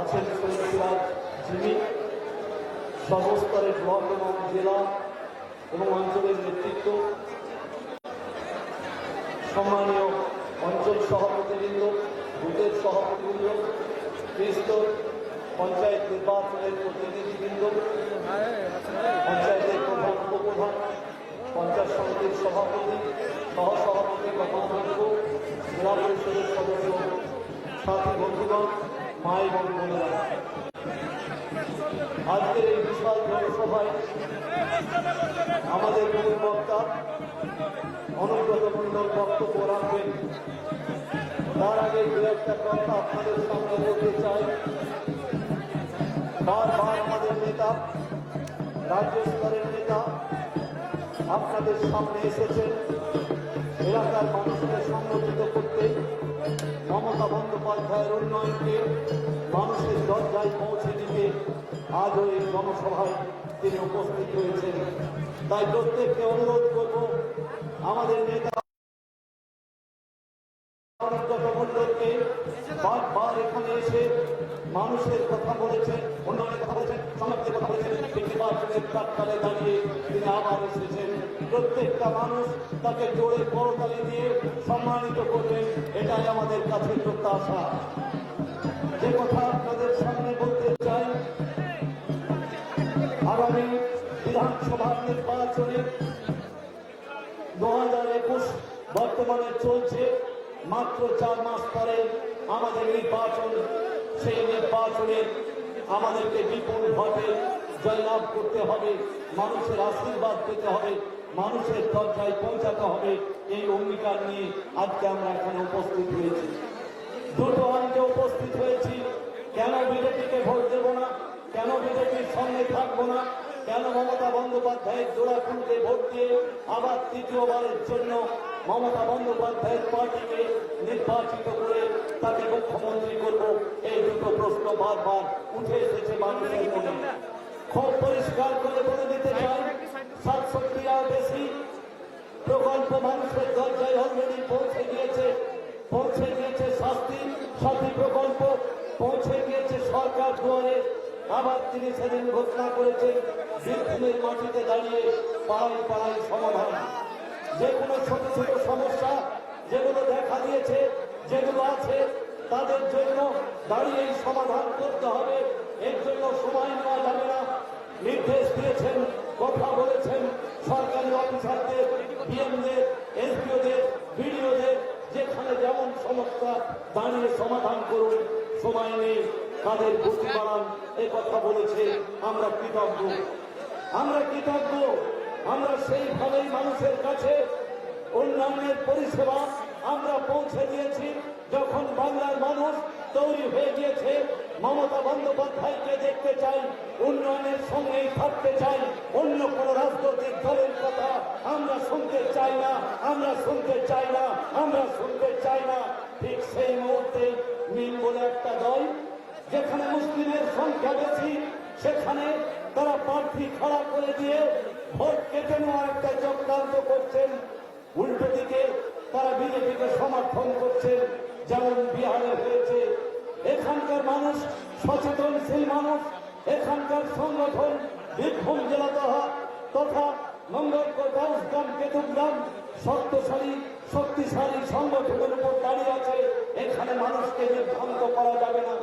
আছেন শহীদ সিরাজ জিমি, সর্বস্তরের ব্লক এবং জেলা এবং অঞ্চলের নেতৃত্ব, সম্মানীয় অঞ্চল সভাপতিবৃন্দ, বুথের সভাপতিবৃন্দ, ত্রিস্তর পঞ্চায়েত নির্বাচনের প্রতিনিধিবৃন্দ, পঞ্চায়েতের প্রধান উপপ্রধান, পঞ্চায়েত সমিতির সভাপতি, সহসভাপতি বা অধ্যক্ষ, জেলা পরিষদের সদস্য, সাথী বন্ধুগণ, মা এবং বোনেরা, আজকের এই বিশাল জনসভায় আমাদের মূল বক্তা অনুব্রত মণ্ডল বক্তব্য রাখবেন। তার আগে দু একটা কথা আপনাদের সামনে বলতে চাই। বারবার আমাদের নেতা, রাজ্য স্তরের নেতা আপনাদের সামনে এসেছেন এলাকার মানুষকে সংগঠিত করতে, মমতা বন্দ্যোপাধ্যায়ের উন্নয়নকে মানুষের দরজায় পৌঁছে দিতে আজও এই জনসভায় তিনি উপস্থিত হয়েছেন। তাই প্রত্যেককে অনুরোধ করব, আমাদের নেতা মণ্ডলকে বারবার এখানে এসে মানুষের কথা বলেছেন, উন্নয়নের কথা বলেছেন, সমাজের কথা বলেছেন, নির্বাচনের প্রাক্কালে দাঁড়িয়ে তিনি আবার এসেছেন। প্রত্যেকটা মানুষ তাকে জোরে করতালি দিয়ে সম্মানিত করবেন, এটাই আমাদের কাছে প্রত্যাশা। যে কথা আপনাদের সামনে বলতে চাই, আগামী বিধানসভা নির্বাচনে 2021 বর্তমানে চলছে, মাত্র 4 মাস পরে আমাদের নির্বাচন। সেই নির্বাচনে আমাদেরকে বিপুল ভোটে জয়লাভ করতে হবে, মানুষের আশীর্বাদ পেতে হবে, মানুষের দরজায় পৌঁছাতে হবে। এই অঙ্গীকার নিয়ে আজকে আমরা এখানে উপস্থিত হয়েছি। দুটো অঙ্কে উপস্থিত হয়েছি। কেন বিজেপিকে ভোট দেব না, কেন বিজেপির সঙ্গে থাকবো না, কেন মমতা বন্দ্যোপাধ্যায়ের জোড়াফুলকে ভোট দিয়ে আবার তৃতীয়বারের জন্য মমতা বন্দ্যোপাধ্যায়ের পার্টিকে নির্বাচিত করে তাকে মুখ্যমন্ত্রী করব, এই দুটো প্রশ্ন বারবার উঠে এসেছে মানুষের মনে। খুব পরিষ্কার করে বলে দিতে চাই, 67 বেশি প্রকল্প মানুষের দরজায় অলরেডি পৌঁছে গিয়েছে। সাথী প্রকল্প পৌঁছে গিয়েছে সরকার দুয়ারে। আবার তিনি সেদিন ঘোষণা করেছেন বীরভূমের মাটিতে দাঁড়িয়ে পাড়ায় পাড়ায় সমাধান। যে কোনো ছোট ছোট সমস্যা যেগুলো দেখা দিয়েছে, যেগুলো আছে, তাদের জন্য দাঁড়িয়েই সমাধান করতে হবে। এর জন্য সময় নেওয়া যাবে না। নির্দেশ দিয়েছেন, কথা বলেছেন সরকারি অফিসারদের, ডিএমদের, এসপিওদের, বিডিওদের, যেখানে যেমন সমস্যা দাঁড়িয়ে সমাধান করুন, সময় নেই, তাদের গতি বাড়ান, এ কথা বলেছে। আমরা কৃতজ্ঞ, আমরা সেইভাবেই মানুষের কাছে উন্নয়নের পরিষেবা আমরা পৌঁছে দিয়েছি। যখন বাংলার মানুষ তৈরি হয়ে গিয়েছে, মমতা বন্দ্যোপাধ্যায়কে দেখতে চাই, উন্নয়নের সঙ্গেই থাকতে চাই, অন্য কোন রাজনৈতিক দলের কথা আমরা শুনতে চাই না। ঠিক সেই মুহূর্তে মিল বলে একটা দল, যেখানে মুসলিমের সংখ্যা বেশি, সেখানে তারা প্রার্থী খাড়া করে দিয়ে ভোট কেটে নেওয়ার একটা চক্রান্ত করছেন। উল্টো দিকে তারা বিজেপিকে সমর্থন করছেন, যেমন বিহারে হয়েছে। এখানকার মানুষ সচেতনশীল মানুষ, এখানকার সংগঠন বীরভূম জেলা তথা মঙ্গলকোট, বাউসগ্রাম, কেতুগ্রাম শক্তিশালী সংগঠনের উপর দাঁড়িয়ে আছে। এখানে মানুষকে বিভ্রান্ত করা যাবে না।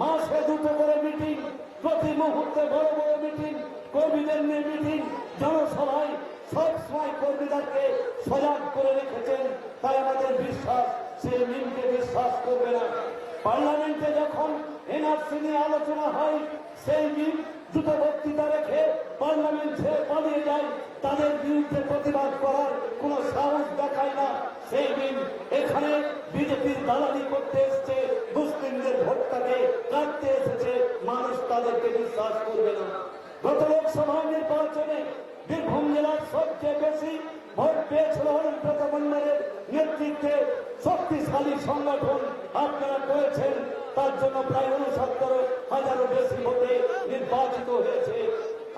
মাসে 2টো করে মিটিং, প্রতি মুহূর্তে বড় বড় মিটিং, কর্মীদের নিয়ে মিটিং, জনসভায় সবসময় কর্মীদেরকে সজাগ করে রেখেছেন। তাই আমাদের বিশ্বাস, সে মিলকে বিশ্বাস করবে না। পার্লামেন্টে যখন এনআরসি নিয়ে আলোচনা হয়, সেই মিল দুটো বক্তৃতা রেখে পার্লামেন্ট ছেড়ে পালিয়ে যায়, তাদের বিরুদ্ধে প্রতিবাদ করার কোন সাহস দেখায় না। সেই মিল এখানে বিজেপির দালালি করতে এসছে, মুসলিমদের ভোটটাকে কাটতে এসেছে, মানুষ তাদেরকে বিশ্বাস করবে না। গত লোকসভা নির্বাচনে বীরভূম জেলার সবচেয়ে বেশি ভোট পেয়েছিল অনুব্রত মণ্ডলের নেতৃত্বে শক্তিশালী সংগঠন আপনারা করেছেন। তার জন্য প্রায় 69,000 বেশি ভোটে নির্বাচিত হয়েছে।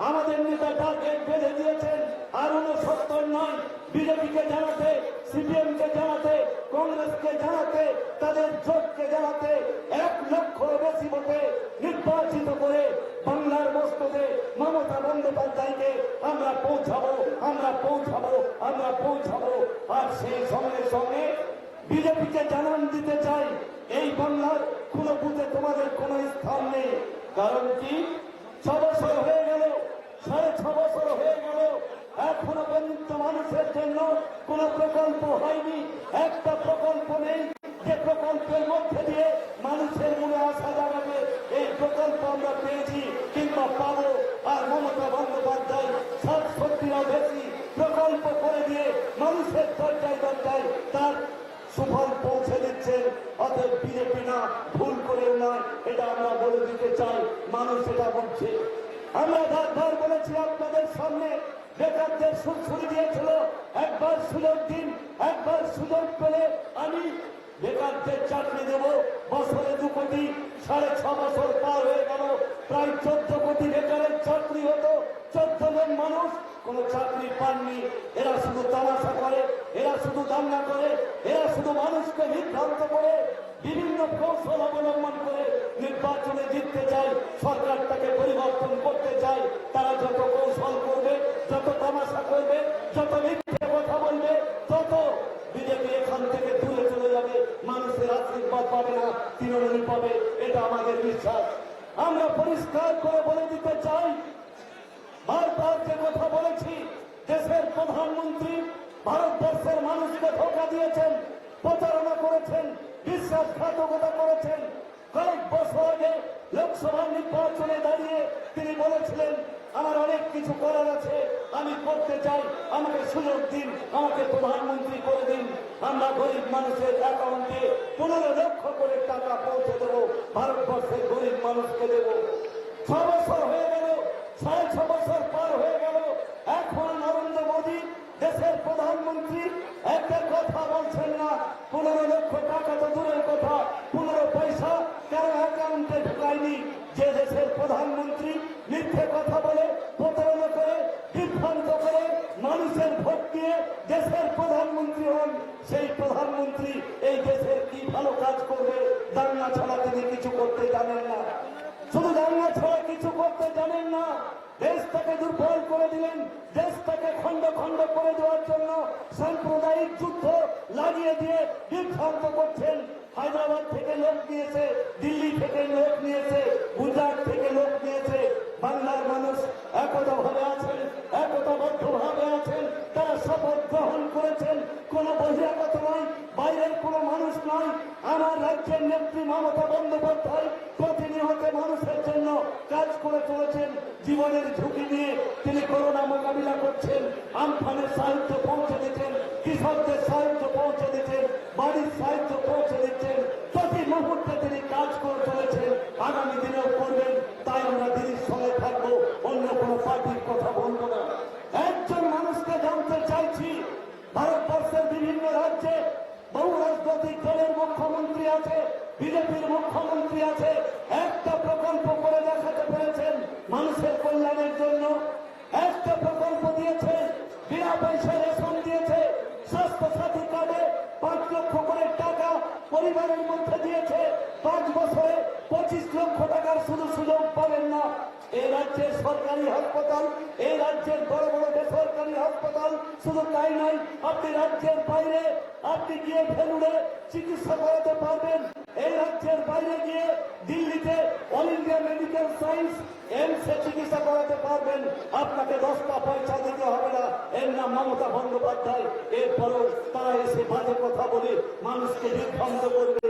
আমাদের নেতা টার্গেট বেঁধে দিয়েছেন, আর 69 নয়, বিজেপিকে জানাতে, সিপিএমকে জানাতে, কংগ্রেসকে জানাতে, তাদের জোটকে জানাতে 1 লক্ষ বেশি ভোটে বন্দ্যোপাধ্যায়কে আমরা পৌঁছাবো, আমরা পৌঁছাবো, আমরা পৌঁছাবো। আর সেই সঙ্গে সঙ্গে বিজেপিকে জানান দিতে চাই, এই বাংলার কোন বুথে তোমাদের কোন স্থান নেই। কারণ কি, 6 বছর হয়ে গেল, 6.5 বছর হয়ে গেল, এখনো পর্যন্ত মানুষের জন্য কোন প্রকল্প হয়নি। একটা প্রকল্প নেই যে প্রকল্পের মধ্যে দিয়ে মানুষের মনে আশা জাগাবে এই প্রকল্প আমরা পেয়েছি কিংবা পাবো। আর মমতা বন্দ্যোপাধ্যায় 60-70ও বেশি প্রকল্প করে দিয়ে মানুষের দরজায় দরজায় তার সুফল পৌঁছে দিচ্ছেন। অতএব বিজেপি না, ভুল করেও নয়, এটা আমরা বলে দিতে চাই, মানুষ এটা বলছে। আমরা বারবার বলেছি আপনাদের সামনে, বেকারদের সুরসুরি দিয়েছিল, একবার সুযোগ দিন, একবার সুযোগ পেলে আমি বেকারদের চাকরি দেব। বছরে 2 কোটি, 6.5 বছর পার হয়ে গেল, প্রায় 14 কোটি বেকারের চাকরি হতো। 14 জন মানুষ কোন চাকরি পাননি। এরা শুধু তামাশা করে, এরা শুধু দাঙ্গা করে, এরা শুধু মানুষকে বিভ্রান্ত করে, বিভিন্ন কৌশল অবলম্বন করে নির্বাচনে জিততে চায়, সরকারটাকে পরিবর্তন করতে চায়। তারা যত কৌশল করবে, যত তামাশা করবে, যত মিথ্যে কথা বলবে, তত বিজেপি এখান থেকে দূরে চলে যাবে। মানুষের আশীর্বাদ পাবে না, তৃণমূল পাবে, এটা আমাদের বিশ্বাস। আমরা পরিষ্কার করে বলে দিতে চাই, বারবার যে কথা বলেছি, দেশের প্রধানমন্ত্রী ভারতবর্ষের মানুষকে ধোঁকা দিয়েছেন, প্রতারণা করেছেন, বিশ্বাসঘাতকতা করেছেন। কয়েক বছর আগে লোকসভা নির্বাচনে দাঁড়িয়ে তিনি বলেছিলেন, আমার অনেক কিছু করার আছে, আমি করতে চাই, আমাকে সুযোগ দিন, আমাকে প্রধানমন্ত্রী করে দিন। আমরা গরিব মানুষের অ্যাকাউন্টে 15 লক্ষ করে টাকা পৌঁছে দেব, ভারতবর্ষের গরিব মানুষকে দেব। 6 বছর হয়ে গেল, 6.5 বছর পার হয়ে গেল, এখন নরেন্দ্র মোদী দেশের প্রধানমন্ত্রী একটা কথা বলছেন না। 15 লক্ষ টাকা তো দূরের কথা, 15 পয়সা কারো অ্যাকাউন্টে ঢুকায়নি। যে দেশের প্রধানমন্ত্রী মিথ্যে কথা বলে, প্রতারণা করে, বিভ্রান্ত করে মানুষের ভোট দিয়ে দেশের প্রধানমন্ত্রী হন, সেই প্রধানমন্ত্রী এই দেশের কি ভালো কাজ করবে? দাঙ্গা ছাড়া তিনি কিছু করতে জানেন না, শুধু দাঙ্গা ছাড়া কিছু করতে জানেন না। দেশটাকে দুর্বল করে দিলেন, দেশটাকে খণ্ড খণ্ড করে দেওয়ার জন্য সাম্প্রদায়িক যুদ্ধ লাগিয়ে দিয়ে বিভ্রান্ত করছেন। হায়দ্রাবাদ থেকে লোক নিয়েছে, দিল্লি থেকে লোক নিয়েছে, গুজরাট থেকে লোক নিয়েছে। বাংলার মানুষ একতাভাবে আছেন, একতাবদ্ধভাবে আছেন, তারা শপথ গ্রহণ করেছেন। কোন বহিরাগত নয়, বাইরের কোন মানুষ নয়। আমার রাজ্যের নেত্রী মমতা বন্দ্যোপাধ্যায় প্রতিনিয়ত মানুষের জন্য কাজ করে চলেছেন। জীবনের ঝুঁকি নিয়ে তিনি করোনা মোকাবিলা করছেন, আমফানের সাহায্য পৌঁছে দিচ্ছেন, কৃষকদের সাহায্য পৌঁছে দিচ্ছেন, বাড়ির সাহায্য পৌঁছে দিচ্ছেন। প্রতি মুহূর্তে তিনি কাজ করে চলেছেন, আগামী দিনেও করবেন। তাই আমরা দিদির সঙ্গে থাকবো, অন্য কোনো পার্টির কথা বলবো না। একজন মানুষকে জানতে চাইছি, ভারতবর্ষের বিভিন্ন রাজ্যে বহু রাজনৈতিক দলের মুখ্যমন্ত্রী আছে, বিজেপির মুখ্যমন্ত্রী আছে, একটা প্রকল্প করে দেখাতে পেরেছেন মানুষের কল্যাণের জন্য? একটা প্রকল্প দিয়েছে, বিনা পয়সায় রেশন দিয়েছে, স্বাস্থ্য সাথী কার্ডে 5 লক্ষ করে টাকা পরিবারের মধ্যে দিয়েছে। 5 বছরে 25 লক্ষ টাকার শুধু সুযোগ পাবেন না। এই রাজ্যের সরকারি হাসপাতাল, এই রাজ্যের বড় বড় বেসরকারি হাসপাতাল, শুধু তাই নয়, আপনি রাজ্যের বাইরে আপনি গিয়ে ভেলুড়ে চিকিৎসা করাতে পারবেন। এই রাজ্যের বাইরে গিয়ে দিল্লিতে অল ইন্ডিয়া মেডিকেল সায়েন্স এমসে চিকিৎসা করাতে পারবেন। আপনাকে 10টা পয়সা দিতে হবে না। এর নাম মমতা বন্দ্যোপাধ্যায়। এরপরও তারা এসে বাজে কথা বলে মানুষকে বিভ্রান্ত করবে।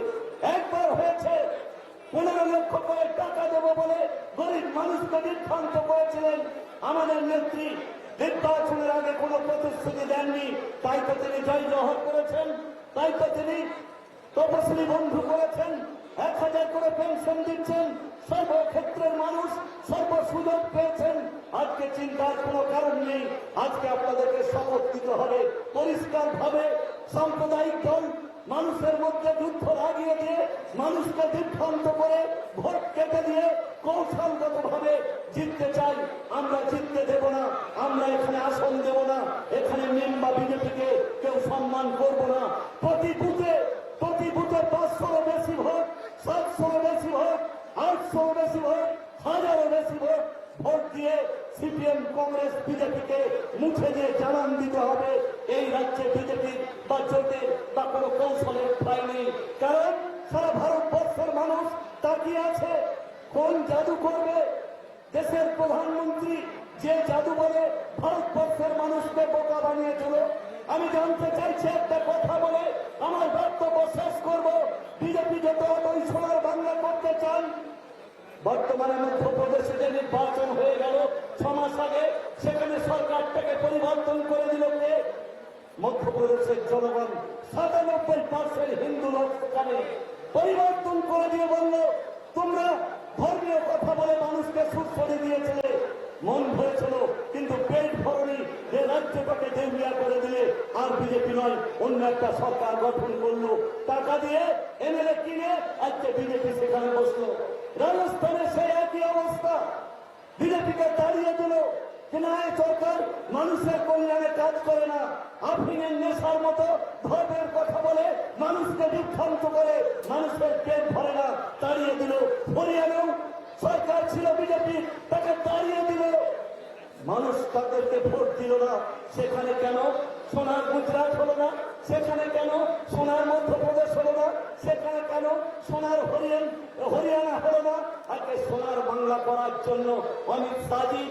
একবার হয়েছে 15 লক্ষ করে টাকা দেবো বলে গরিব মানুষকে বিভ্রান্ত করেছিলেন আমাদের নেত্রী। নির্বাচনের আগে কোনো প্রতিশ্রুতি দেননি, তাই তো তিনি জয় জহর করেছেন, তাই তো তিনি তপশিলি বন্ধু করেছেন, 1000 করে পেনশন দিচ্ছেন, সর্বক্ষেত্রের মানুষ সর্বসুযোগ পেয়েছেন। আজকে চিন্তার কোনো কারণ নেই। আজকে আপনাদেরকে শপথ দিতে হবে পরিষ্কার ভাবে। সাম্প্রদায়িক দল মানুষের মধ্যে যুদ্ধ লাগিয়ে দিয়ে মানুষকে বিভ্রান্ত করে ভোট কেটে দিয়ে কৌশলগত ভাবে জিততে চাই। আমরা জিততে দেব না, আমরা এখানে আসন দেব না, এখানে নিম বা বিজেপিকে কেউ সম্মান করব না। প্রতি বুথে 500 বেশি ভোট, 700 বেশি ভোট, 800 বেশি ভোট, 1000 বেশি ভোট দিয়ে সিপিএম, কংগ্রেস, বিজেপিকে মুছে দিয়ে জানান দিতে হবে এই রাজ্যে বিজেপির বা জোটের বা কোনো কৌশলের ঠাঁই নেই। কারণ সারা ভারতবর্ষের মানুষ তাকিয়ে আছে কোন জাদু করবে দেশের প্রধানমন্ত্রী, যে জাদু বলে ভারতবর্ষের মানুষকে বোকা বানিয়েছিল। আমি জানতে চাইছি একটা কথা বলে আমার বক্তব্য শেষ করব। বিজেপি যত ওই সোনার বাংলা করতে চান, বর্তমানে মধ্যপ্রদেশে যে নির্বাচন হয়ে গেল 6 মাস আগে, সেখানে সরকারটাকে পরিবর্তন করে দিল কে? মধ্যপ্রদেশের জনগণ। 97% হিন্দু লোক সেখানে পরিবর্তন করে দিয়ে বলল তোমরা ধর্মীয় কথা বলে মানুষকে সুদ করে দিয়েছিলে, মন ভরেছিল কিন্তু পেট ভরনি, যে রাজ্যটাকে দেউলিয়া করে দিলে আর বিজেপি নয় অন্য একটা সরকার গঠন করলো টাকা দিয়ে এমএলএ কিনে। আজকে বিজেপি সেখানে বসলো। রাজস্থানে সেই একই অবস্থা, বিজেপিকে তাড়িয়ে দিল কিনা এই সরকার মানুষের কল্যাণে কাজ করে না, আফিনের নেশার মতো ধর্মের কথা বলে মানুষকে বিভ্রান্ত করে, মানুষের পেট ভরে না, তাড়িয়ে দিল। হরিয়ানাও সরকার ছিল বিজেপি, তাকে তাড়িয়ে দিল, মানুষ তাদেরকে ভোট দিল না। সেখানে কেন সোনার গুজরাট হলো না? সেখানে কেন সোনার মধ্যপ্রদেশ হলো না? সেখানে কেন সোনার হরিয়ানা হলো না? আজকে সোনার বাংলা করার জন্য অমিত শাহজি,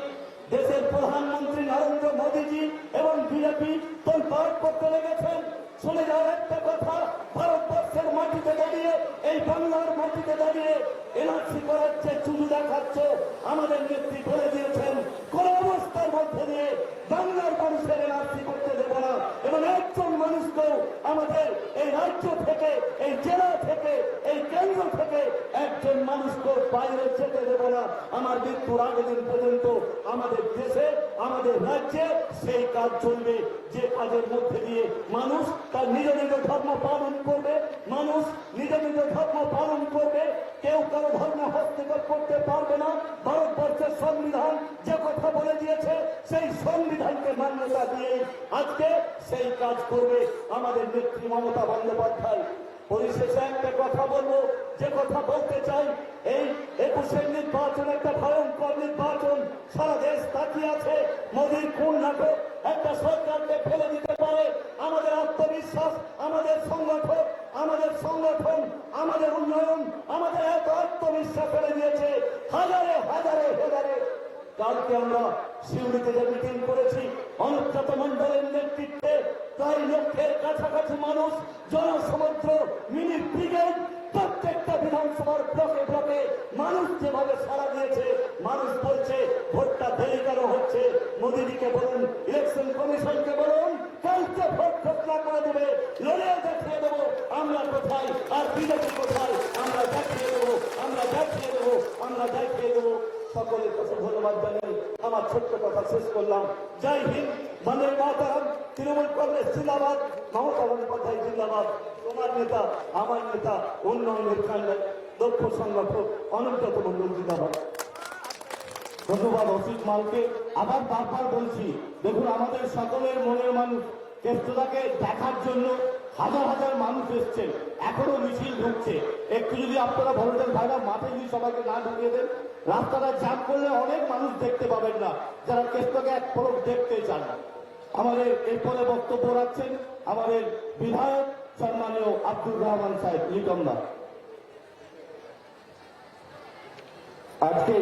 দেশের প্রধানমন্ত্রী নরেন্দ্র মোদীজি এবং বিজেপি তোলপাড় করতে লেগেছেন। শুনে যাওয়ার একটা কথা, ভারতবর্ষের মাটিতে দাঁড়িয়ে, এই বাংলার মাটিতে দাঁড়িয়ে এনআরসি করাচ্ছে, চুজু দেখাচ্ছে। আমাদের নেত্রী বলে দিয়েছেন কোন অবস্থার মধ্যে দিয়ে বাংলার মানুষের এনআরসি করতে দেব না, এবং একজন মানুষকেও আমাদের এই রাজ্য থেকে, এই জেলা থেকে, এই কেন্দ্র থেকে একজন মানুষকে বাইরে যেতে দেব না। আমার মৃত্যুর আগের দিন পর্যন্ত আমাদের দেশে, আমাদের রাজ্যে সেই কাজ চলবে, যে কাজের মধ্যে দিয়ে মানুষ তার নিজ নিজ ধর্ম পালন করবে, মানুষ নিজ নিজ ধর্ম পালন করবে, কেউ কারো ধর্ম হস্তক্ষেপ করতে পারবে না। ভারতবর্ষের সংবিধান যে কথা বলে দিয়েছে, সেই সংবিধানকে মান্যতা দিয়ে আজকে সেই কাজ করবে আমাদের নেত্রী মমতা বন্দ্যোপাধ্যায়। পরিশেষে একটা কথা বলবো, যে কথা বলতে চাই, এই 21-এর নির্বাচন একটা ভয়ঙ্কর নির্বাচন। সারা দেশ তাকিয়ে আছে মোদীর কোন নাটক একটা সরকারকে ফেলে দিতে পারে। আমাদের আত্মবিশ্বাস, আমাদের সংগঠন, আমাদের উন্নয়ন, আমাদের এত আত্মবিশ্বাস ফেলে দিয়েছে হাজারে হাজারে হাজারে। কালকে আমরা সিউড়িতে যে মিটিং করেছি, অনুব্রত মণ্ডলের নেতৃত্বে 4 লক্ষের কাছাকাছি মানুষ, জনসমুদ্র, মিনি ব্রিগেড, প্রত্যেকটা বিধানসভার ব্লকে ব্লকে মানুষ যেভাবে সাড়া দিয়েছে, মানুষ বলছে ভোটটা দেরি কেন হচ্ছে? মোদীজিকে বলুন, ইলেকশন কমিশনকে বলুন, কালকে ভোট ঘোষণা করে দেবে, লড়ে দেখিয়ে দেবো আমরা কোথায় আর বিজেপি কোথায়। আমরা দেখিয়ে দেবো, আমরা দেখিয়ে দেবো, আমরা দেখিয়ে দেবো। সকলের কাছে ধন্যবাদ জানিয়ে আমার ছোট্ট কথা শেষ করলাম। জয় হিন্দ, বন্দে মাতরম। তৃণমূল কংগ্রেস জিন্দাবাদ, মমতা বন্দ্যোপাধ্যায় জিন্দাবাদ। তোমার নেতা, আমার নেতা, উন্নয়নের কাণ্ডের দক্ষ সংগঠক অনুব্রত মণ্ডল জিন্দাবাদ। ধন্যবাদ অসিত মালকে। আবার বারবার বলছি, দেখুন আমাদের সকলের মনের মানুষ কেষ্টদাকে দেখার জন্য হাজার হাজার মানুষ এসছেন, এখনো মিছিল ঢুকছে। একটু যদি আপনারা ভলেন্টিয়ার ভাইরা মাঠে যদি সবাইকে না ঢুকিয়ে দেন, রাস্তাটা জ্যাম করলে অনেক মানুষ দেখতে পাবেন না যারা কেষ্টকে এক পলক দেখতে চান। আমাদের এরপরে বক্তব্য রাখছেন আমাদের বিধায়ক সম্মানীয় আব্দুর রহমান সাহেব লিটনদা। আজকে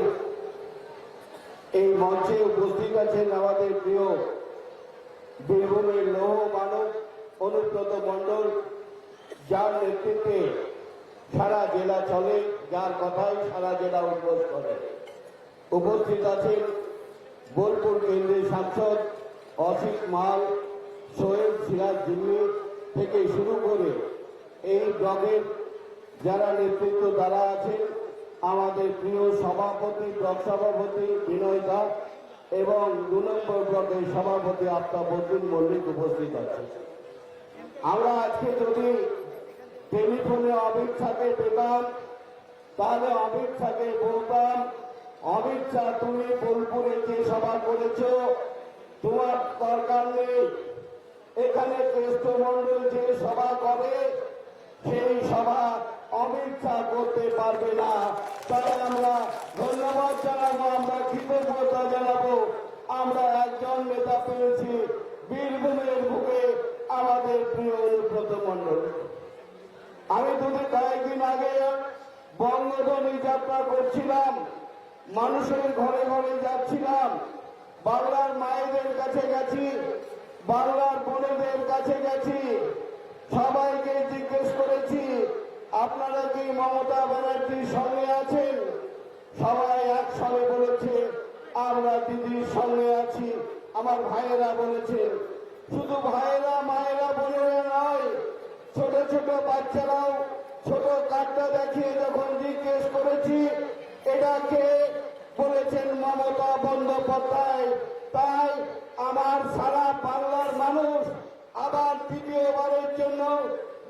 এই মঞ্চে উপস্থিত আছেন আমাদের প্রিয় বীরভূমের লৌহ মানব অনুব্রত মণ্ডল, যার নেতৃত্বে সারা জেলা চলে, যার কথাই সারা জেলা উদ্বোধ করে। উপস্থিত আছেন বোলপুর কেন্দ্রের সাংসদ অসিত মাল, সোহেল সিরাজ জিম্মি থেকে শুরু করে এই ব্লকের যারা নেতৃত্ব তারা আছেন, আমাদের প্রিয় সভাপতি, ব্লক সভাপতি বিনয় দাস এবং 2 নম্বর ব্লকের সভাপতি আফতাবউদ্দিন মল্লিক উপস্থিত আছে। আমরা আজকে যদি টেলিফোনে অমিত শাহকে পেতাম, তাহলে অমিত শাহকে বলতাম, অমিত শাহ তুমি বোলপুরে যে সভা করেছ তোমার দরকার নেই, এখানে কেষ্টমণ্ডল যে সভা করে সেই সভা অমিত শাহ করতে পারবে না। তাই আমরা ধন্যবাদ জানাবো, আমরা কৃতজ্ঞতা জানাবো আমরা একজন নেতা পেয়েছি বীরভূমের বুকে, আমাদের প্রিয় অনুব্রত মণ্ডল। আমি কয়েকদিন আগে বঙ্গধ্বনি যাত্রা করছিলাম, মানুষের ঘরে ঘরে যাচ্ছিলাম, বাংলার মায়েদের কাছে গেছি, বাংলার বোনেদের কাছে গেছি, সবাইকে জিজ্ঞেস করেছি আপনারা কি মমতা ব্যানার্জির সঙ্গে আছেন? সবাই একসঙ্গে বলেছে আমরা দিদির সঙ্গে আছি। আমার ভাইয়েরা বলেছেন, শুধু ভাইয়েরা মায়েরা বোনেরা নয়, ছোট ছোট বাচ্চারাও ছোট কার্ডটা দেখিয়ে যখন জিজ্ঞেস করেছি এটাকে বলেছেন মমতা বন্দ্যোপাধ্যায়। তাই আমার সারা বাংলার মানুষ আবার তৃতীয়বারের জন্য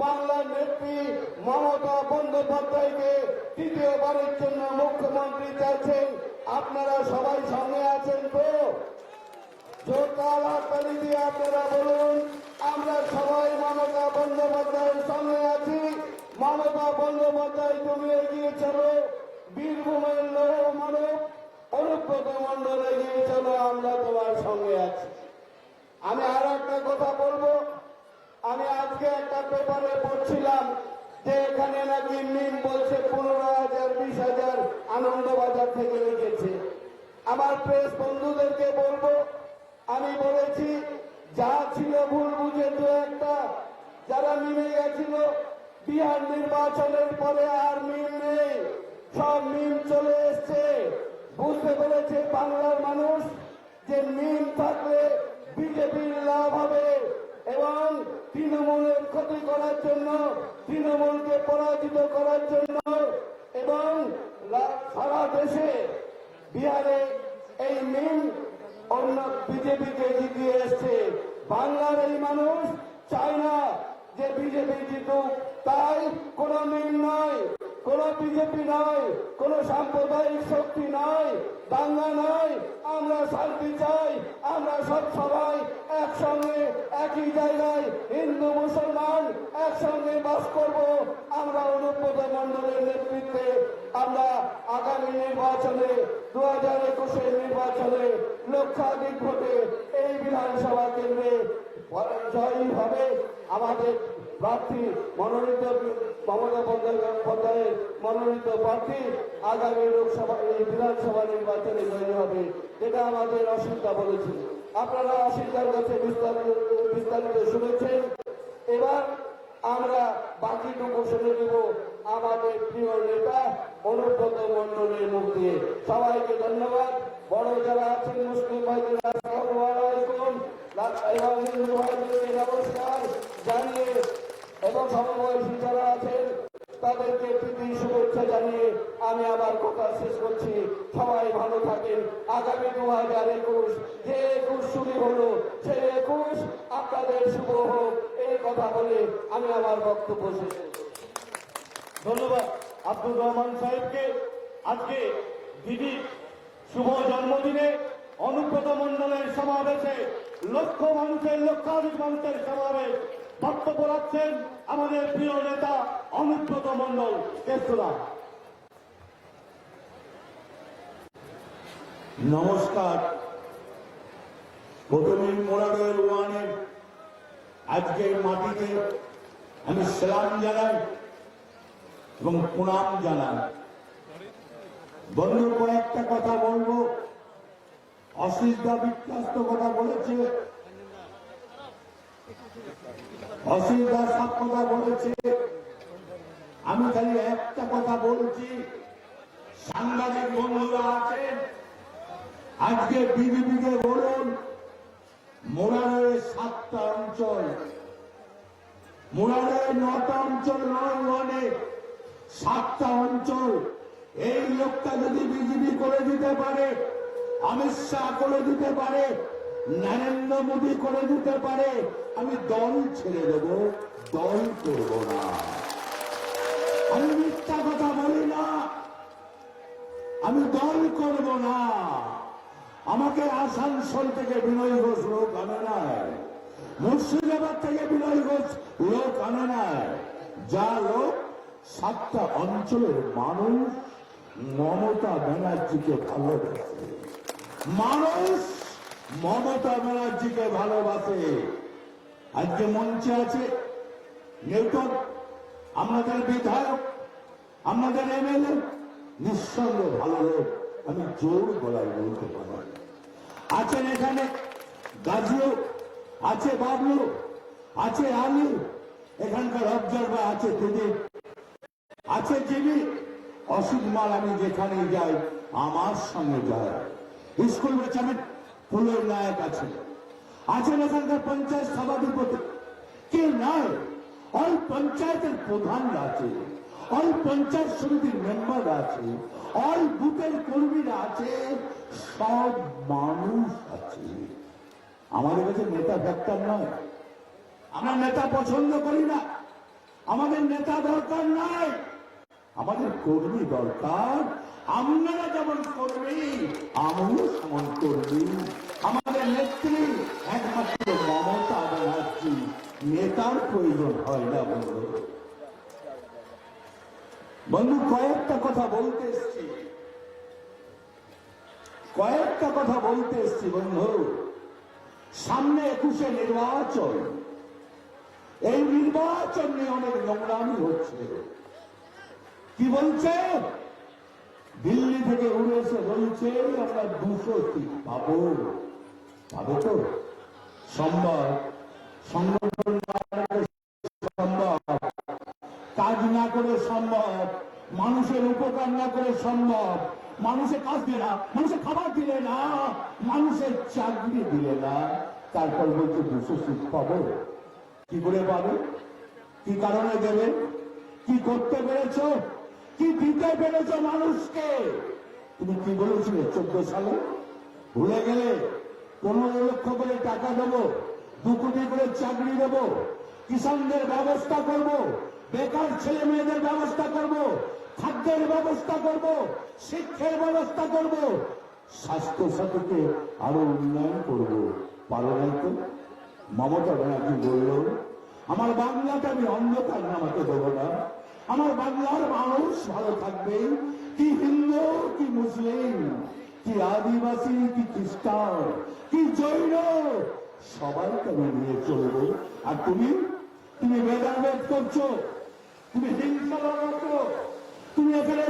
বাংলার নেত্রী মমতা বন্দ্যোপাধ্যায়কে তৃতীয়বারের জন্য মুখ্যমন্ত্রী চাইছেন। আপনারা সবাই সঙ্গে আছেন তো? জোরদার হাততালি দিয়ে আপনারা বলুন আমরা সবাই মমতা বন্দ্যোপাধ্যায়ের সঙ্গে আছি। মমতা বন্দ্যোপাধ্যায় তুমি এগিয়ে চলো, বীরভূমের লৌহ মানব অনুব্রত মণ্ডল এগিয়ে চলো, আমরা তোমার সঙ্গে আছি। আমি আর একটা কথা বলবো, আমি আজকে একটা পেপারে পড়ছিলাম যে এখানে নাকি মিম বলছে 15,000 20,000 আনন্দবাজার থেকে লিখেছে। আমার প্রেস বন্ধুদেরকে বলবো, আমি বলেছি যা ছিল ভুল বুঝে দু একটা যারা মিমে গেছিল, বিহার নির্বাচনের পরে আর মিম নেই, সব মিম চলে এসছে। বুঝতে পেরেছে বাংলার মানুষ যে মিম থাকলে বিজেপির লাভ হবে এবং তৃণমূলের ক্ষতি করার জন্য, তৃণমূলকে পরাজিত করার জন্য এবং সারা দেশে বিহারে এই মিম অন্য বিজেপিকে জিতিয়ে এসছে। বাংলার এই মানুষ চায় না যে বিজেপি জিতুক, তাই কোন মিম নয়, কোন বিজেপি নয়, কোন সাম্প্রদায়িক শক্তি নয়, দাঙ্গা নয়। আমরা শান্তি চাই, আমরা সব সবাই একসঙ্গে একই জায়গায় হিন্দু মুসলমান একসঙ্গে বাস করব। আমরা অনুব্রত মণ্ডলের নেতৃত্বে আমরা আগামী নির্বাচনে 2021-এর নির্বাচনে লক্ষাধিক ভোটে এই বিধানসভা কেন্দ্রে জয়ী হবে আমাদের প্রার্থী মনোনীত মমতা বন্দ্যোপাধ্যায়ের মনোনীত প্রার্থী আগামী লোকসভা এই বিধানসভা নির্বাচনে জয়ী হবে, যেটা আমাদের অসিতদা বলেছিল। আপনারা অসিতদার কাছে বিস্তারিত শুনেছেন। এবার আমরা বাকিটুকু শুনে দেব আমাদের প্রিয় নেতা অনুব্রত মণ্ডলের মুখ দিয়ে। সবাইকে ধন্যবাদ। বড় যারা আছেন মুসলিম ভাইদের আসসালামু আলাইকুম এবং হিন্দু ভাইদেরকে নমস্কার জানিয়ে এবং সমবয়সী যারা আছেন তাদেরকে প্রীতি শুভেচ্ছা জানিয়ে আমি আমার কথা শেষ করছি। সবাই ভালো থাকেন। আগামী 2021 যে 21 শুরু হলো সেই 21 আপনাদের শুভ হোক, এই কথা বলে আমি আমার বক্তব্য শেষ করছি। ধন্যবাদ আব্দুর রহমান সাহেবকে। আজকে দিদির শুভ জন্মদিনে অনুব্রত মণ্ডলের সমাবেশে লক্ষাধিক মানুষের সমাবেশ বক্তব্য রাখছেন আমাদের প্রিয় নেতা অনুব্রত মণ্ডল। কেষ্টদা। নমস্কার। প্রথমে মোরাডোয়েল ওয়ানের আজকের মাটিতে আমি সালাম জানাই এবং প্রণাম জানাই। বন্ধু কয়েকটা কথা বলবো। অসিতদা বিখ্যাত কথা বলেছে, অসিতদা সব কথা বলেছে, আমি খালি একটা কথা বলছি। সাংবাদিক বন্ধুরা আছেন, আজকে বিজেপিকে বলুন মোরারের 7টা অঞ্চল, মোরারের 9টা অঞ্চল নয়, ওয়ানে 7টা অঞ্চল। এই লোকটা যদি বিজেপি করে দিতে পারে, অমিত শাহ করে দিতে পারে, নরেন্দ্র মোদী করে দিতে পারে, আমি দল ছেড়ে দেব, দল করব না। আমি মিথ্যা কথা বলি না, আমি দল করব না। আমাকে আসানসোল থেকে বিনয় ঘোষ লোক আনে নাই, মুর্শিদাবাদ থেকে বিনয় ঘোষ লোক আনে নাই। যা লোক 7টা অঞ্চলের মানুষ মমতা ব্যানার্জিকে ভালোবাসে, মানুষ মমতা ব্যানার্জিকে ভালোবাসে। আজকে মঞ্চে আছে নিউটন, আমাদের বিধায়ক, আমাদের এমএলএ, নিঃসন্দেহ ভালো লোক, আমি জোর গলায় বলতে পারি। আছেন এখানে গাজীও, আছে বাবলু, আছে আলী, এখানকার অবজারভার আছে দিদি, আছে জিবি, অসিত মাল। আমি যেখানে যাই আমার সঙ্গে যায়। স্কুল বেচামেন্ট ফুলের নায়ক আছে, আছেন এখানকার পঞ্চায়েত সভাধিপতি, কে নয়, অল পঞ্চায়েতের প্রধানরা আছে, অল পঞ্চায়েত সমিতির মেম্বার আছে, অল বুথের কর্মীরা আছে, সব মানুষ আছে। আমাদের কাছে নেতা ফ্যাক্টর নয়, আমরা নেতা পছন্দ করি না, আমাদের নেতা দরকার নাই, আমাদের কর্মী দরকার। আপনারা যেমন কর্মী, আমিও সমান কর্মী। আমাদের নেত্রী একমাত্র মমতা ব্যানার্জি, নেতার প্রয়োজন হয় না। বন্ধু কয়েকটা কথা বলতে এসছি, বন্ধু। সামনে 21শে নির্বাচন, এই নির্বাচন নিয়ে অনেক নোংরামি হচ্ছে। কি বলছে? দিল্লি থেকে উড়ে এসে বলছে আমরা 200 সিট পাবো। পাবে তো? সম্ভব? সংগঠন সম্ভব, কাজ না করে সম্ভব, মানুষের উপকার না করে সম্ভব, মানুষের কাজ দিলে না, মানুষের খাবার দিলে না, মানুষের চাকরি দিলে না, তারপর বলছে 200 সিট পাবো। কি করে পাবে? কি কারণে দেবে? কি করতে পেরেছ? কি দিতে পেরেছ মানুষকে? তুমি কি বলেছিলে 14 সালে? ভুলে গেলে? 15 লক্ষ করে টাকা দেবো, 2 কোটি করে চাকরি দেবো, কিষানদের ব্যবস্থা করব, বেকার ছেলে মেয়েদের ব্যবস্থা করব, খাদ্যের ব্যবস্থা করব, শিক্ষার ব্যবস্থা করব, স্বাস্থ্য সাথীকে আরো উন্নয়ন করব। পারো নাই তো? মমতা ব্যানার্জি বলল আমার বাংলাটা আমি অন্ধকার নামাতে দেবো না, আমার বাংলার মানুষ ভালো থাকবে, কি হিন্দু কি মুসলিম, কি আদিবাসী কি খ্রিস্টান কি জৈন, সবাইকে আমি নিয়ে চলবো। আর তুমি ভেদাভেদ করছো, তুমি হিংসা লাগাচ্ছো, তুমি এখানে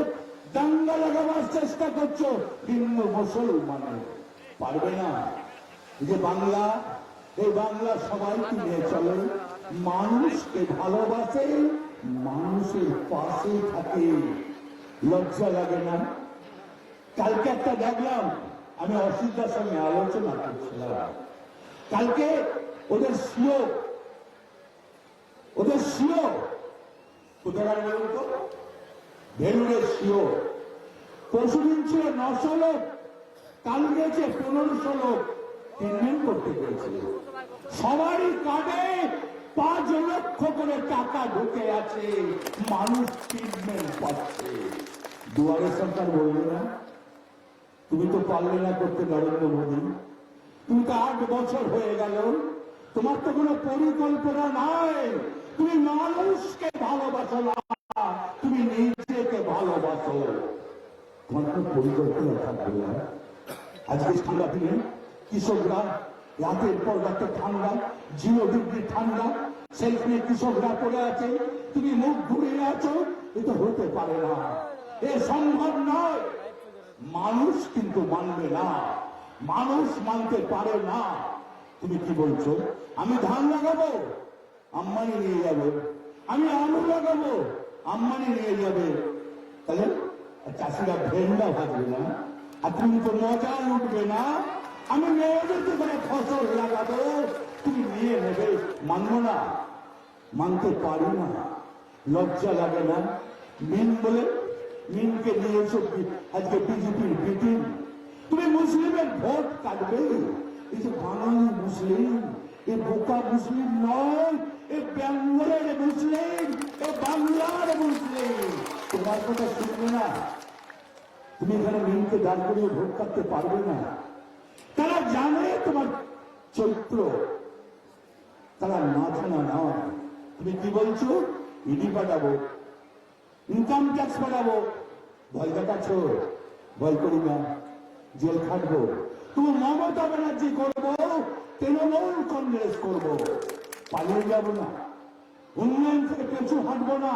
দাঙ্গা লাগাবার চেষ্টা করছো হিন্দু মুসলমানে। পারবে না। যে বাংলা, এই বাংলা সবাইকে নিয়ে চলে, মানুষকে ভালোবাসে, মানুষের পাশে থাকে। লজ্জা লাগে না? কালকে একটা দেখলাম, আমি অসিতদার সঙ্গে আলোচনা করছিলাম, কালকে ওদের সিও কোথায় বলুন তো, ভেলুরের সিও, পরশুদিন ছিল 900 লোক, কাল গেছে 1500 লোক ট্রিটমেন্ট করতে পেরেছিল। সবারই কার্ডে 5 লক্ষ করে টাকা ঢুকে আছে, মানুষ ট্রিটমেন্ট পাচ্ছে। দুয়ারে সরকার বলবে না? তুমি তো পারলে না করতে নরেন্দ্র মোদী, তুমি তো 8 বছর হয়ে গেল, তোমার তো কোনো পরিকল্পনা নাই, তুমি মানুষকে ভালোবাসো না, তুমি নিজেকে ভালোবাসো, তোমার কোনো পরিকল্পনা থাকবে না। আজকে ঠান্ডা দিনে কৃষকরা রাতের পর রাতে ঠান্ডা, 0 ডিগ্রি ঠান্ডা, সেলফ নিয়ে কৃষকরা পড়ে আছে, তুমি মুখ ঘুরিয়ে আছো, এটা হতে পারে না, এ সম্ভব নয়। মানুষ কিন্তু মানবে না, মানুষ মানতে পারে না। তুমি কি বলছো? আমি ধান লাগাবো, আম্বানি নিয়ে যাবে, আমি আলু লাগাবো, আম্বানি নিয়ে যাবে, তাহলে চাষিরা ভেন্ডা ভাজবে না, আর তুমি তো মজা উঠবে না। আমি মেয়েদেরকে করে ফসল লাগাবো, তুমি নিয়ে নেবে, মানব না, মানতে পারি না। লজ্জা লাগে না? মিন বলে মিনকে নিয়েছো আজকে বিজেপির মিটিং, তুমি মুসলিমের ভোট কাটবে। এই যে বাঙালি মুসলিম, এ বোকা মুসলিম নয়, এ বেঙ্গলের মুসলিম, এ বাংলার মুসলিম, তোমার কথা শুনবে না। তুমি এখানে মিনকে দাঁড় করিয়ে ভোট কাটতে পারবে না। তারা জানে তোমার চরিত্র, তারা না জানা নয়। তুমি কি বলছো? ইডি পাঠাবো, ইনকাম ট্যাক্স পাঠাবো, ভয় দেখাচ্ছ? ভয় করি না, জেল খাটবো। তুমি মমতা ব্যানার্জি করবো, তৃণমূল কংগ্রেস করবো, পালিয়ে যাব না। উন্নয়ন থেকে পেছু হাঁটবো না,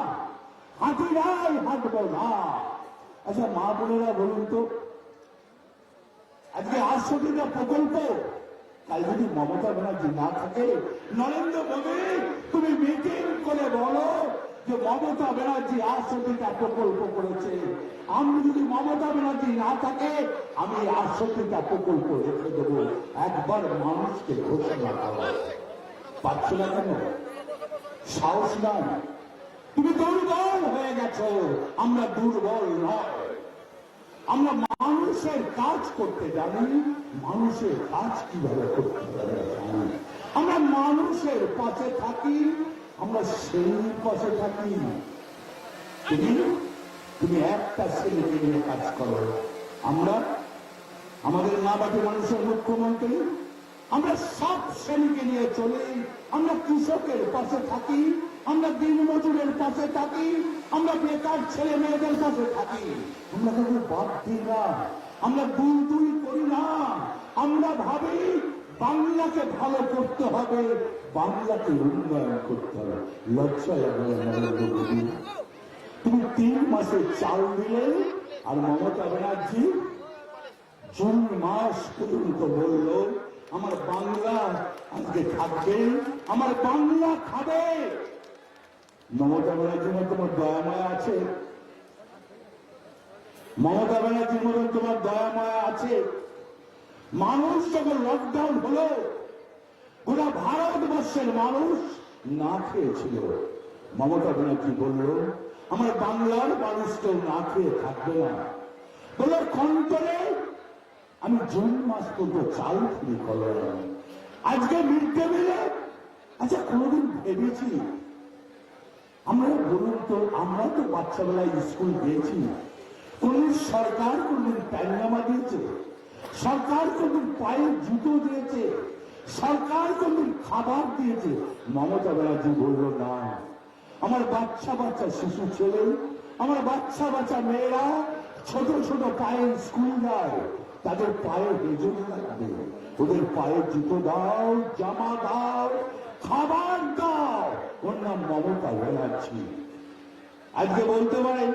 হাঁটিরাই হাঁটবো না। আচ্ছা মা বোনেরা বলুন তো, আজকে ৮০০টা প্রকল্প, তাই যদি মমতা ব্যানার্জি না থাকে, নরেন্দ্র মোদী তুমি মিটিং করে বলো যে মমতা ব্যানার্জি ৮০০টা প্রকল্প করেছে। আমি যদি মমতা ব্যানার্জি না থাকে, আমি ৬৮টা প্রকল্প রেখে দেবো। একবার মানুষকে ঘোষণা করো। পাচ্ছ না কেন? সাহস নাই। তুমি দুর্বল হয়ে গেছো। আমরা দুর্বল নয়, আমরা মানুষের কাজ করতে জানি। মানুষের কাজ কিভাবে করতে জানি। আমরা মানুষের পাশে থাকি, আমরা সেই পাশে থাকি। তুমি একটা ছেলেকে নিয়ে কাজ করো। আমরা আমাদের মা বাকি মানুষের মুখ্যমন্ত্রী, আমরা সব শ্রেণীকে নিয়ে চলি। আমরা কৃষকের পাশে থাকি, আমরা দিনমজুরের পাশে থাকি, আমরা বেকার ছেলে মেয়েদের পাশে থাকি। আমরা কিন্তু বাদ দিই না, আমরা দুই দুই করি না। আমরা ভাবি বাংলাকে ভালো করতে হবে, বাংলাকে উন্নয়ন করতে হবে। লজ্জা লাগে নরেন্দ্র মোদী, তুমি 3 মাসে চাল দিলে, আর মমতা ব্যানার্জি জুন মাস পর্যন্ত বলল আমার বাংলা আজকে থাকবে, আমার বাংলা খাবে। মমতা ব্যানার্জির মধ্যে তোমার দয়া মায়া আছে? মমতা ব্যানার্জির মধ্যে তোমার দয়া মায়া আছে? মানুষ যখন লকডাউন হলো, গোটা ভারতবর্ষের মানুষ না খেয়েছিল। মমতা ব্যানার্জি বলল আমার বাংলার মানুষ কেউ না খেয়ে থাকবে না। বলল কন্ট্রোলে আমি জুন মাস পর্যন্ত চাল ফ্রি করলাম। আজকে মিড ডে মিলে, আচ্ছা কোনদিন ভেবেছি আমরা? বলুন তো, আমরা তো বাচ্চাবেলায় স্কুল গিয়েছি, কোন সরকার কোনদিন প্যান্টামা দিয়েছে? সরকার কোনদিন পায়ের জুতো দিয়েছে? সরকার কোনদিন খাবার দিয়েছে? মমতা ব্যানার্জি বলল না, আমার বাচ্চা বাচ্চা শিশু ছেলে, আমার বাচ্চা বাচ্চা মেয়েরা ছোট ছোট পায়ে স্কুল যায়, তাদের পায়ে হেজুর লাগবে, ওদের পায়ে জুতো দাও, জামা দাও, খাবার দাও। ওর নাম মমতা ব্যানার্জি। আজকে বলতে পারেন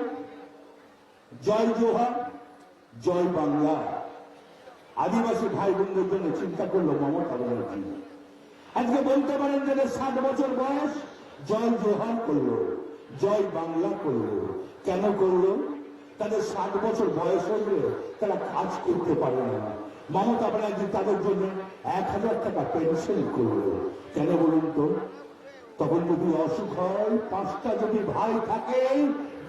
জয় জোহার, জয় বাংলা। আদিবাসী ভাই বোনদের জন্য চিন্তা করলো মমতা ব্যানার্জি। আজকে বলতে পারেন যাদের 60 বছর বয়স, জয় জোহার করলো, জয় বাংলা করলো। কেন করলো? তাদের 60 বছর বয়স হলে তারা কাজ করতে পারে না। মমতা ব্যানার্জি তাদের জন্য 1000 টাকা পেনশন করলো। কেন বলুন তো? তখন যদি অসুখ হয়, 5টা যদি ভাই থাকে,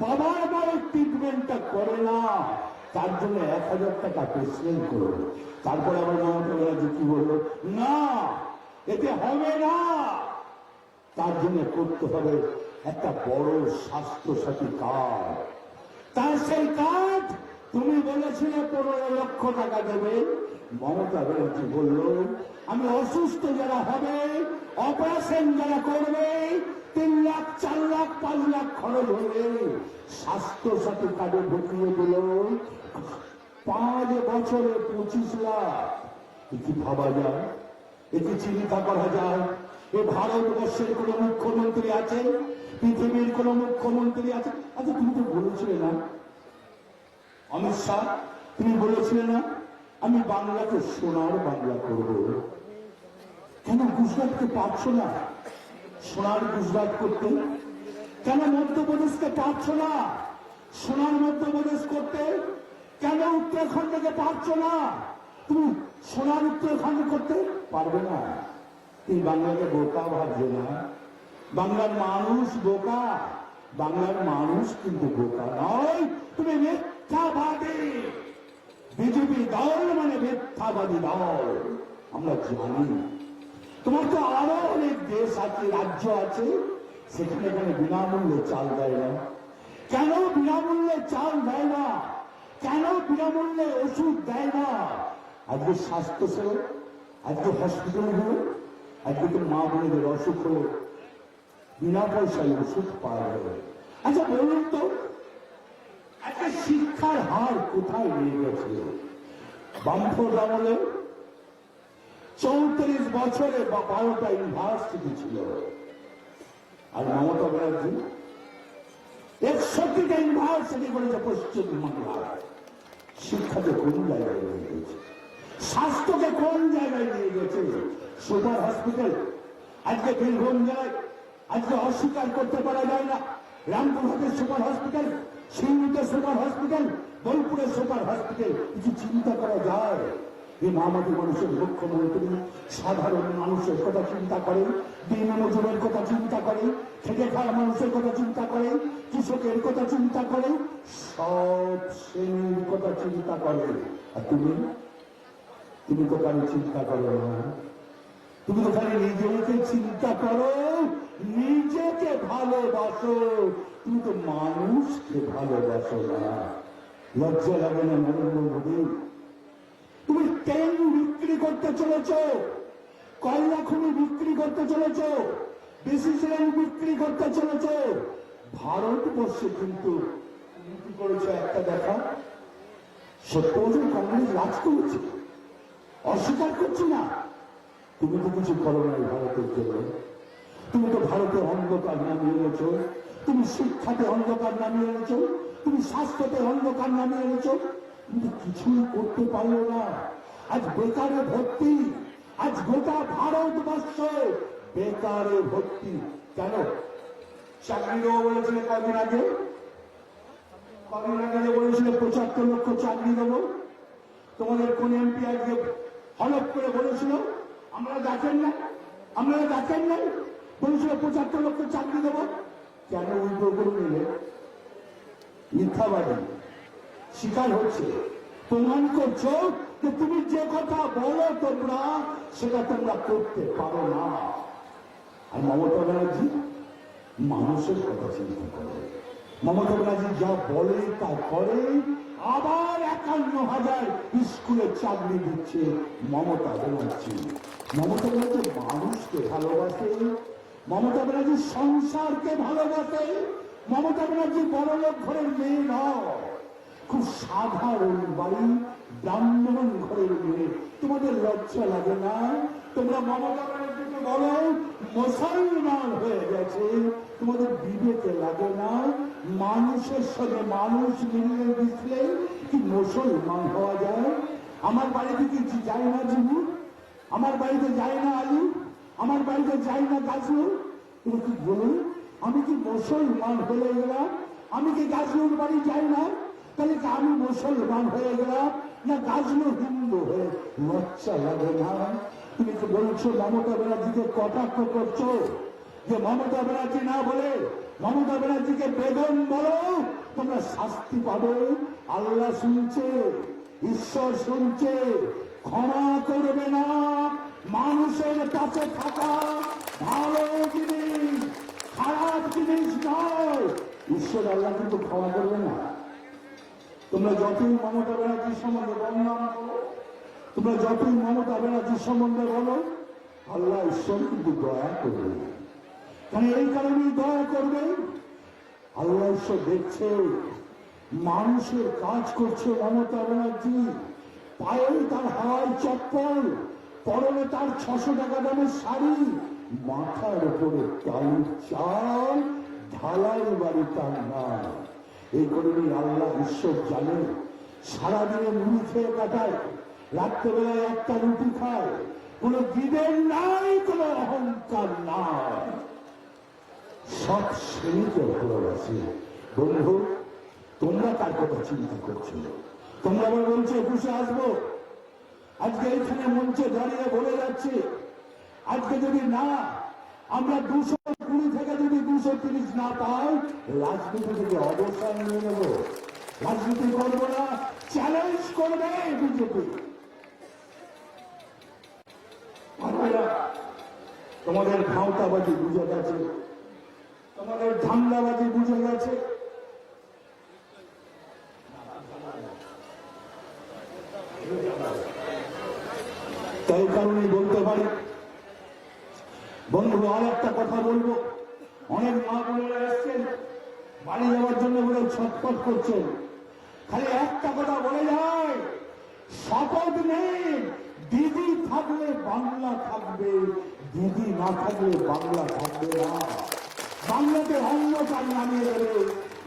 বাবার বাড়ির ট্রিটমেন্টটা করে না, তার জন্য 1000 টাকা পেনশন করলো। তারপরে আবার মমতা ব্যানার্জি কি বললো? না, এতে হবে না, তার জন্য করতে হবে একটা বড় স্বাস্থ্য সাথী কার্ড। তার সেই কার্ড তুমি বলেছিলে 15 লক্ষ টাকা দেবে। মমতা ব্যানার্জি বলল আমি অসুস্থ যারা হবে, অপারেশন যারা করবে, 3 লাখ 4 লাখ 5 লাখ খরচ হলে স্বাস্থ্য সাথী কার্ডে ঢুকিয়ে দিল 5 বছরে 25 লাখ। কি ভাবা যায়? এটি চিন্তা করা যায়? এ ভারতবর্ষের কোন মুখ্যমন্ত্রী আছে? পৃথিবীর কোন মুখ্যমন্ত্রী আছে? আচ্ছা তুমি তো বলেছিলে না অমিত শাহ, তুমি বলেছিলে না আমি বাংলাকে সোনার বাংলা করব? কেন গুজরাটকে পারছো না সোনার গুজরাট করতে? কেন মধ্যপ্রদেশকে পারছো না সোনার মধ্যপ্রদেশ করতে? কেন উত্তরাখণ্ডকে পারছো না তুমি সোনার উত্তরাখণ্ড করতে? পারবে না। এই বাংলাকে বোকা ভাবছো না? বাংলার মানুষ বোকা? বাংলার মানুষ কিন্তু বোকা নয়, তুমি মিথ্যাবাদী। বিজেপি দল মানে মিথ্যাবাদী দল, আমরা জানি। তোমার তো আরো অনেক দেশ আছে, রাজ্য আছে, সেখানে কোনো বিনামূল্যে চাল দেয় না। কেন বিনামূল্যে চাল দেয় না? কেন বিনামূল্যে ওষুধ দেয় না? আজকে স্বাস্থ্য সেবা, আজকে হসপিটাল হলো, আজকে তো মা বোনেদের অসুখ হলো, বিনা পয়সায় ওষুধ পাওয়া যাবে। আচ্ছা বলুন তো, একটা শিক্ষার হার কোথায় নিয়ে গেছে? বামফ্রন্ট আমলে 34 বছরে 12টা ইউনিভার্সিটি ছিল। আর মমতা ব্যানার্জি 61টা ইউনিভার্সিটি করেছে পশ্চিমবাংলায়। শিক্ষাকে কোন জায়গায় নিয়ে গেছে? স্বাস্থ্যকে কোন জায়গায় নিয়ে গেছে? সুপার হসপিটাল আজকে বীরভূম জেলায় আজকে অস্বীকার করতে পারা যায় না। রামপুরহাটের সুপার হসপিটাল, সিউড়িতে সুপার হসপিটাল, বোলপুরের সুপার হসপিটাল, কিছু চিন্তা করা যায়? এই মহামাটি মানুষের মুখ্যমন্ত্রী সাধারণ মানুষের কথা চিন্তা করে, দিনমজুরের কথা চিন্তা করে, খেটে খাওয়া মানুষের কথা চিন্তা করে, কৃষকের কথা চিন্তা করে, সব শ্রেণীর কথা চিন্তা করে। আর তুমি তো কারো চিন্তা করো না। তুমি তো খালি নিজেকে চিন্তা করো, নিজেকে ভালোবাসো, তুমি তো মানুষকে ভালোবাসো না। লজ্জা লাগে না নরেন্দ্র মোদী? তুমি তেল বিক্রি করতে চলেছ, কয়লা খনি বিক্রি করতে চলেছ, বিসিসিএল বিক্রি করতে চলেছ। ভারতবর্ষে কিন্তু কি করেছে একটা দেখা, 70 বছর কংগ্রেস রাজ করেছে, অস্বীকার করছি না। তুমি তো কিছু করো নাই ভারতের জন্য। তুমি তো ভারতের অন্ধকার নামিয়ে এনেছ, তুমি শিক্ষাতে অন্ধকার নামিয়ে এনেছ, তুমি স্বাস্থ্যতে অন্ধকার নামিয়ে এনেছ, কিন্তু কিছুই করতে পারলো না। আজ বেকারে ভর্তি, আজ গোটা ভারতবর্ষ বেকারে ভর্তি। কেন? চাকরি দেবো বলেছিল কদিন আগে যে বলেছিল 75 লক্ষ চাকরি দেবো। তোমাদের কোন এমপি আজকে হলফ করে বলেছিল? আপনারা দেখেন না বলেছিল 75 লক্ষ চাকরি দেবো। কেন উল্টো করে নিলে? মিথ্যাবাদী স্বীকার হচ্ছে, প্রমাণ করছো যে তুমি যে কথা বলো তোমরা সেটা তোমরা করতে পারো না। আর মমতা ব্যানার্জি মানুষের কথা চিন্তা করে। মমতা ব্যানার্জি যা বলে তা করে। আবার 51,000 স্কুলে চাকরি দিচ্ছে মমতা ব্যানার্জি। মমতা ব্যানার্জি মানুষকে ভালোবাসে, মমতা ব্যানার্জি সংসারকে ভালোবাসে। মমতা ব্যানার্জি বড়লোক ঘরের মেয়ে নয়, খুব সাধারণ বাড়ি ব্রাহ্মণ ঘরের মেয়ে। তোমাদের লজ্জা লাগে না? তোমরা মমতা ব্যানার্জিকে বলো মুসলমান হয়ে গেছে, তোমাদের বিবেকে লাগে না? মানুষের সঙ্গে মানুষ মিলিয়ে দিলে কি মুসলমান হওয়া যায়? আমার বাড়িতে কি যায় না জিবু, আমার বাড়িতে যায় না আলু, আমার বাড়িতে যায় না গাজর। তুমি কি বলুন, আমি কি মুসলমান হয়ে গেলাম? আমি কি গাজর বাড়ি যাই না? তাহলে কি আমি মুসলমান হয়ে গেলাম না গাজলো হিন্দু হয়ে? লজ্জা লাগে না? তুমি তো বলছো মমতা ব্যানার্জিকে কটাক্ষ করছো, যে মমতা ব্যানার্জি না বলে মমতা ব্যানার্জিকে বেগম বলো, তোমরা শাস্তি পাবে। আল্লাহ শুনছে, ঈশ্বর শুনছে, ক্ষমা করবে না। মানুষের কাছে থাকা ভালো জিনিস, খারাপ জিনিস নয়। ঈশ্বর আল্লাহ কিন্তু ক্ষমা করবে না। তোমরা যতই মমতা ব্যানার্জির সম্বন্ধে বর্ণনা করো, তোমরা যতই মমতা ব্যানার্জির সম্বন্ধে বলো, আল্লাহ ঈশ্বর কিন্তু দয়া করবে। কারণ এই কারণেই দয়া করবে, আল্লাহ ঈশ্বর দেখছে মানুষের কাজ করছে মমতা ব্যানার্জি। পায়ে তার হাওয়াই চপ্পল, পরনে তার 600 টাকা দামের শাড়ি, মাথার উপরে টালির চাল, ঢালাই বাড়ি তার নাম। এই কারণেই আল্লাহ ঈশ্বর জানে সারাদিনে মুড়ি খেয়ে কাটায়, রাত্রেবেলায় একটা রুটি খায়, কোনো দ্বিধের নাই, কোনো অহংকার নাই, সব শ্রেণীকে ভালোবাসে। বন্ধু, তোমরা কার কথা চিন্তা করছো? তোমরা আবার বলছো 21-এ আসবো। আজকে এইখানে মঞ্চে দাঁড়িয়ে বলে যাচ্ছে, আজকে যদি না আমরা 220 থেকে যদি 230 না পাই, রাজনীতি থেকে অবসর নিয়ে নেব, রাজনীতি করবো না, চ্যালেঞ্জ করবে বিজেপি। তোমাদের ভাওতাবাজি বুঝে গেছে, তোমাদের ধান্দাবাজি বুঝে গেছে। তাই কারণেই বলতে পারি বন্ধু, আর একটা কথা বলবো। অনেক মা বোনেরা এসছেন, বাড়ি যাওয়ার জন্য বলে ছটফট করছেন। খালি একটা কথা বলে যায়, শপথ নেই দিদি থাকবে থাকলে বাংলা থাকবে, দিদি না থাকলে বাংলা থাকবে না। বাংলাকে অন্ধকার নামিয়ে দেবে,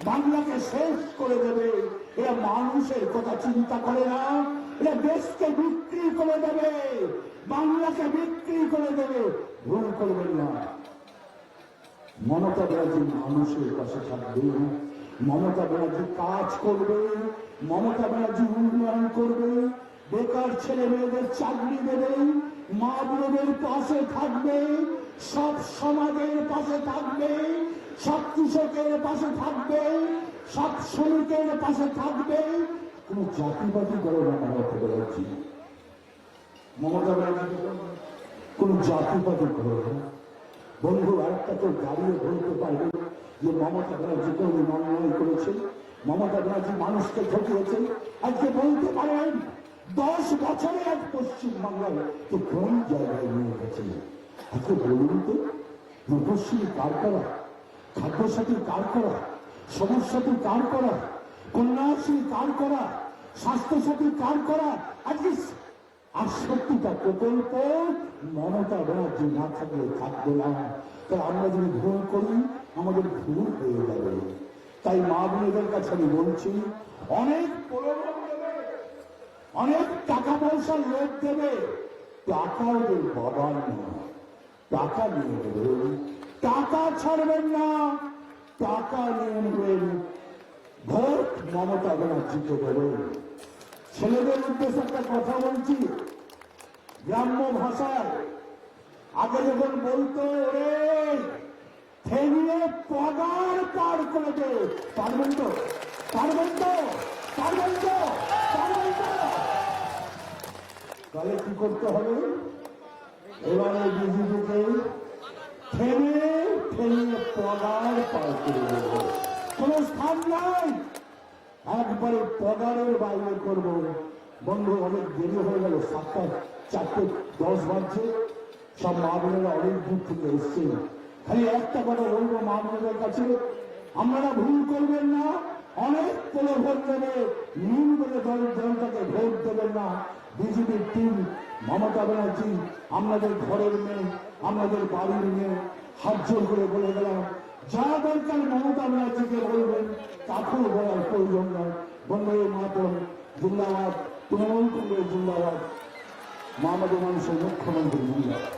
বাংলাকে শেষ করে দেবে। এরা মানুষের কথা চিন্তা করে না, এরা দেশকে বিক্রি করে দেবে, বাংলাকে বিক্রি করে দেবে। ভুল করবেন না। মমতা ব্যানার্জি মানুষের পাশে থাকবে, মমতা ব্যানার্জি কাজ করবে, মমতা ব্যানার্জি উন্নয়ন করবে, বেকার ছেলে মেয়েদের চাকরি দেবে, মা বোনদের পাশে থাকবে, সব সমাজের পাশে থাকবে, সব কৃষকের পাশে থাকবে, সব শ্রমিকের পাশে থাকবে। কোন জাতিবাদী দলের মমতা ব্যানার্জি, মমতা ব্যানার্জি কোন জাতিবাদী দল না। বন্ধু, আরেকটা তো দাঁড়িয়ে বলতে পারবে যে মমতা ব্যানার্জিকে উনি অন্যায় করেছেন, মমতা ব্যানার্জি মানুষকে ঠকিয়েছে। আজকে বলতে পারেন 10 বছরে আজ পশ্চিমবাংলায় তো কোন জায়গায় নিয়ে গেছে? আজকে বলুন তো, রূপশ্রী কার করা, খাদ্যসাথী কার করা, সবুজ সাথী কার করা, কন্যাশ্রী কার করা, স্বাস্থ্যসাথী কার করা? আজকে 68টা প্রকল্প মমতা ব্যানার্জি না থাকলে থাকবে না। তাই আমরা যদি ভুল করি আমাদের ভুল হয়ে যাবে। তাই মা বোনেদের কাছে আমি বলছি, অনেক প্রলোভন দেবে, অনেক টাকা পয়সার লোভ দেবে, টাকা ওদের বাবার না, টাকা নিয়ে নেবেন, টাকা ছাড়বেন না, টাকা নিয়ে নেবেন, ভোট মমতা ব্যানার্জিকে দেবেন। ছেলেদের উদ্দেশ্যে একটা কথা বলছি গ্রাম্য ভাষায়। আগে যখন বলতো ওরে ঠেলিয়ে পগার পার করে দে, পারবেন তো, পারবেন তো, পারবেন তো, পারবেন তো? তাহলে কি করতে হবে? এবারে বিজেপিকে ঠেলিয়ে ঠেলিয়ে পগার পার করে দেব। কোন স্থান নাই, একবারে পগারের বাইরে করব। বন্ধু, অনেক দেরি হয়ে গেল, 7:04 বাজছে। সব মা বোনেরা অনেক দূর থেকে এসছে। খালি একটা কথা বলবো মা বোনেদের কাছে, আপনারা ভুল করবেন না। অনেক প্রলোভন দেবে, নীল বলে দলটাকে ভোট দেবেন না। বিজেপির টিম মমতা ব্যানার্জি আপনাদের ঘরের মেয়ে, আপনাদের বাড়ির মেয়ে। হাত জোর করে বলে গেলাম, যা দরকার মমতা ব্যানার্জিকে বলবেন, কাকুর বলার প্রয়োজন নয়। বন্ধু মাতরম জিন্দাবাদ, তৃণমূল কংগ্রেস জিন্দাবাদ, মামাদের মানুষের মুখ্যমন্ত্রী জিন্দাবাদ।